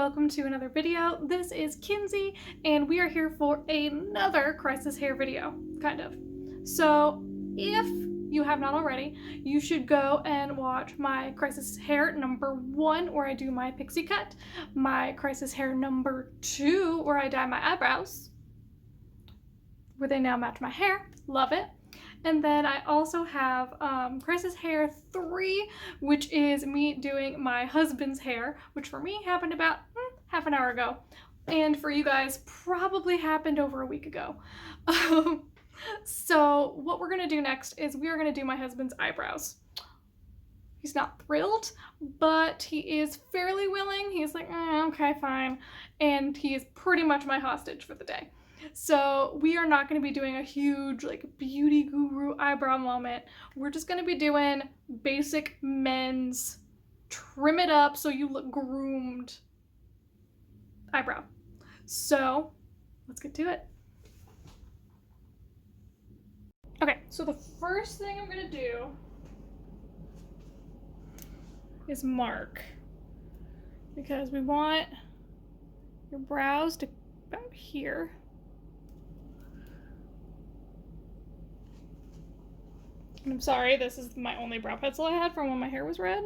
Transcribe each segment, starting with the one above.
welcome to another video. This is Kinsey, and we are here for another crisis hair video, kind of. So, if you have not already, you should go and watch my crisis hair number 1, where I do my pixie cut, my crisis hair number 2, where I dye my eyebrows, where they now match my hair. Love it. And then I also have Crisis Hair 3, which is me doing my husband's hair, which for me happened about half an hour ago. And for you guys, probably happened over a week ago. So what we're gonna do next is we are gonna do my husband's eyebrows. He's not thrilled, but he is fairly willing. He's like, okay, fine. And he is pretty much my hostage for the day. So we are not going to be doing a huge like beauty guru eyebrow moment. We're just going to be doing basic men's trim it up so you look groomed eyebrow. So let's get to it. Okay, so the first thing I'm going to do is mark, because we want your brows to about here. I'm sorry, this is my only brow pencil I had from when my hair was red.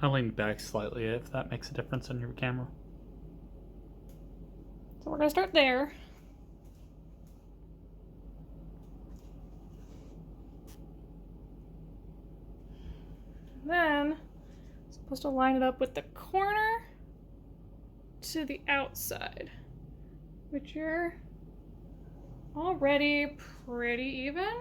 I leaned back slightly if that makes a difference in your camera. So we're gonna start there. Then, I'm supposed to line it up with the corner to the outside, which you're already pretty even.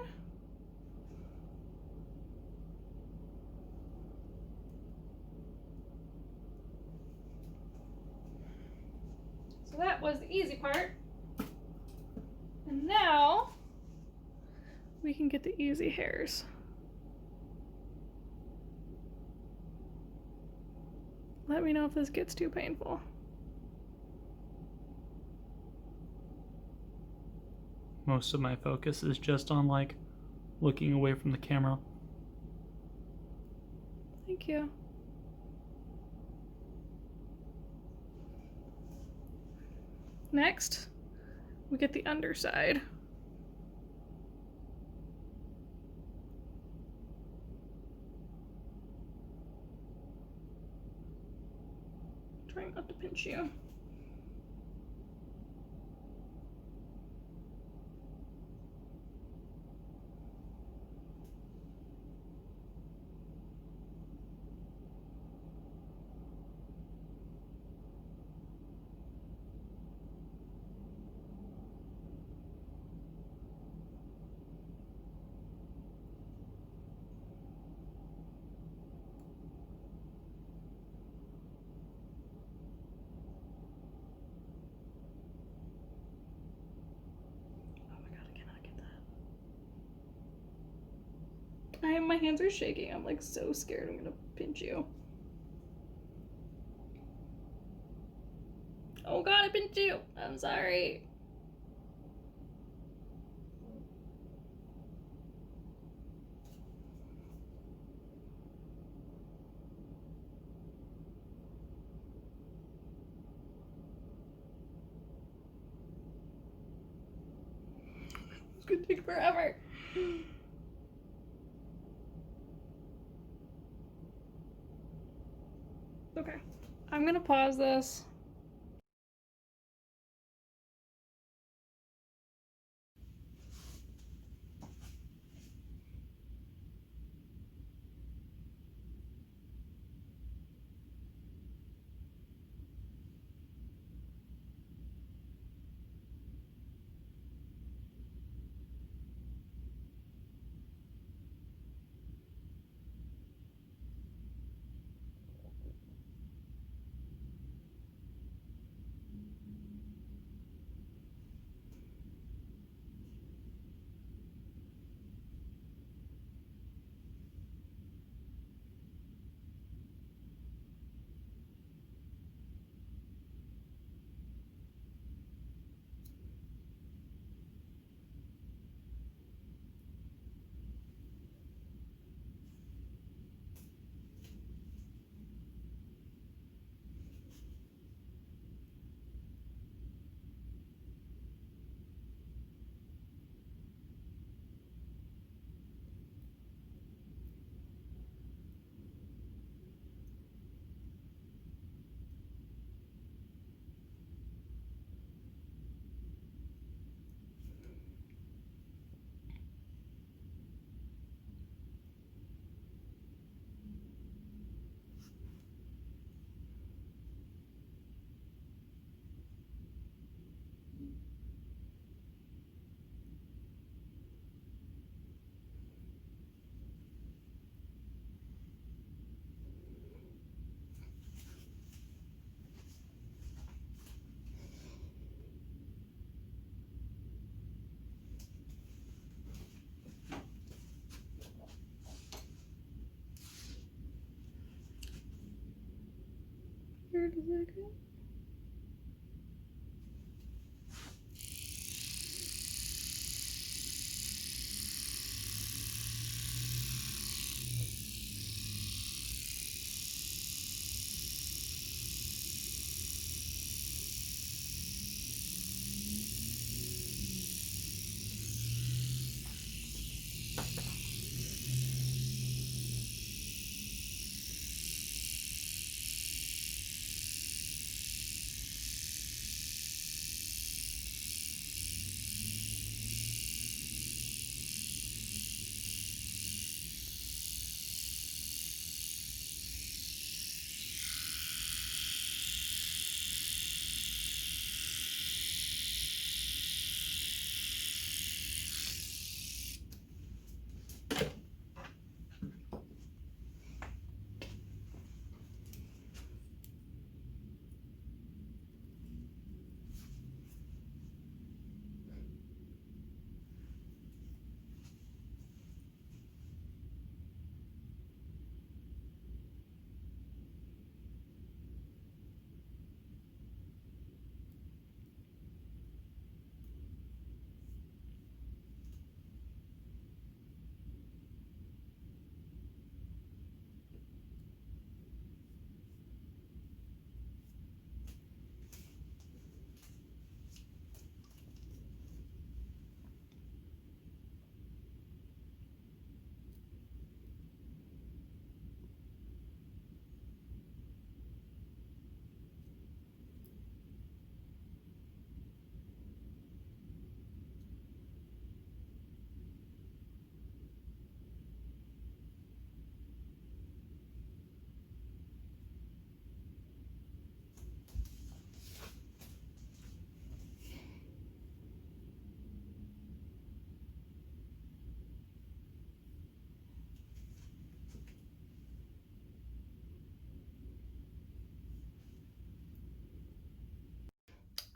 So that was the easy part. And now we can get the easy hairs. Let me know if this gets too painful. Most of my focus is just on like looking away from the camera. Thank you. Next, we get the underside. Trying not to pinch you. My hands are shaking. I'm like so scared I'm gonna pinch you. Oh god, I pinched you. I'm sorry. It's gonna take forever. Okay, I'm gonna pause this. here in a second.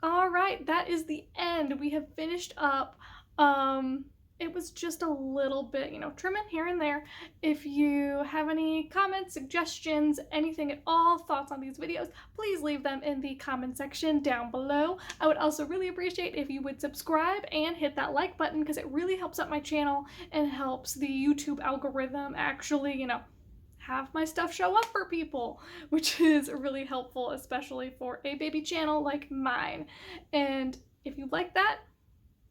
All right, that is the end. We have finished up. It was just a little bit, trimming here and there. If you have any comments, suggestions, anything at all, thoughts on these videos, please leave them in the comment section down below. I would also really appreciate if you would subscribe and hit that like button because it really helps out my channel and helps the YouTube algorithm actually, have my stuff show up for people, which is really helpful, especially for a baby channel like mine. And if you like that,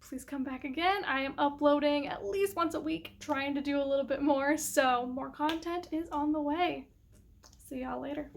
please come back again. I am uploading at least once a week, trying to do a little bit more, so more content is on the way. See y'all later.